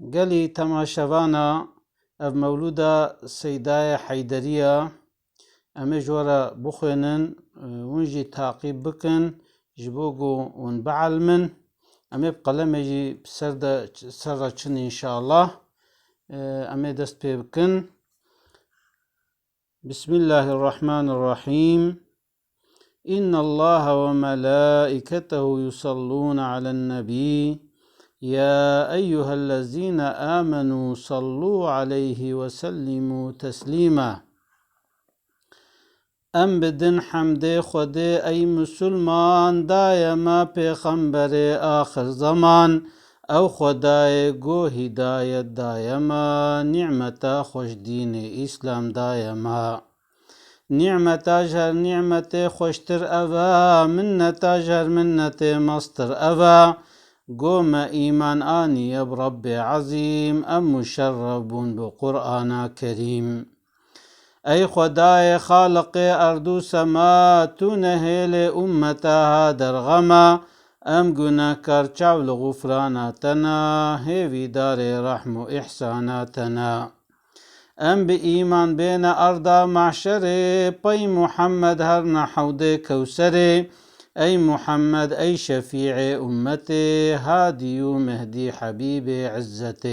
قالي تماشاوانا اف مولودا سيداي حيدرية امي جورا بخوينن ونجي تعقيب بكن جبوغو ونبعلمن امي بقلم يجي بسردة چن ان شاء الله امي دست بي بكن. بسم الله الرحمن الرحيم. إن الله وملائكته يصلون على النبي يا أيها الذين آمنوا صلوا عليه وسلموا تسليما. ام بدن حمد خود ای مسلمان دائما پیغمبر آخر زمان او خدای گو هدایت دائما نعمتا خوش دین اسلام دائما نعمتا جر نعمت خوشتر اوا منتا جر منت مستر اوا قوم ایمان آنی اب رب عظیم ام مشربون بقرآن کریم. ای خدای خالق ارض و سما تو نهیل امتا در غما ام گناهکار چاول غفراناتنا هیوی دار رحم و احساناتنا ام به ایمان بین ارضا معشر پی محمد هر نحود کوسر ای محمد ای شفیع امت هادی و مهدی حبیب عزت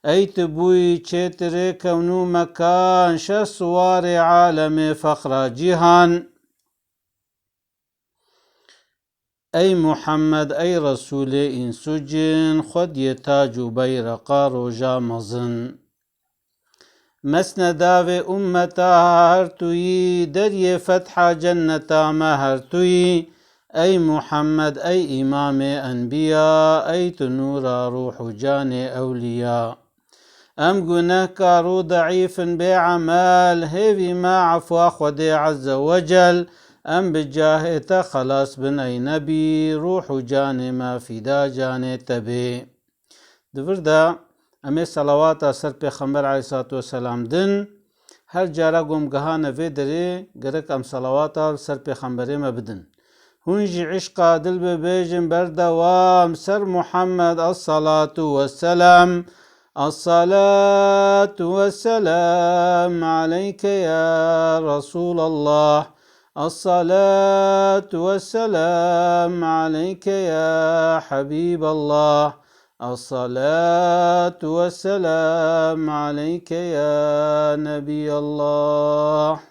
ای تبوی چتر کونو مکان شسوار عالم فخر جهان ای محمد ای رسول انس و جن خود ی تاج و بیرقا روژا مزن مسندا و امتا هر توی دری فتح جنتا ما هر توی ای محمد ای امام انبیا ای تنور روح جان اولیا ام گناهکار و ضعیف بعمل هیوی ما عفو خود عز وجل ام بجاهت خلاص بن ای نبی روح جان ما فدا جان تبی. دوردا امی صلوات سر پیغمبر علیه الصلاة والسلام دن هر جارا گم گهان وی دری گرک ام صلوات سر پیغمبر ما بدن هنجي عشقا دل ببيجن بردوام سر محمد الصلاة والسلام الصلاة والسلام عليك يا رسول الله الصلاة والسلام عليك يا حبيب الله الصلاة والسلام عليك يا نبي الله.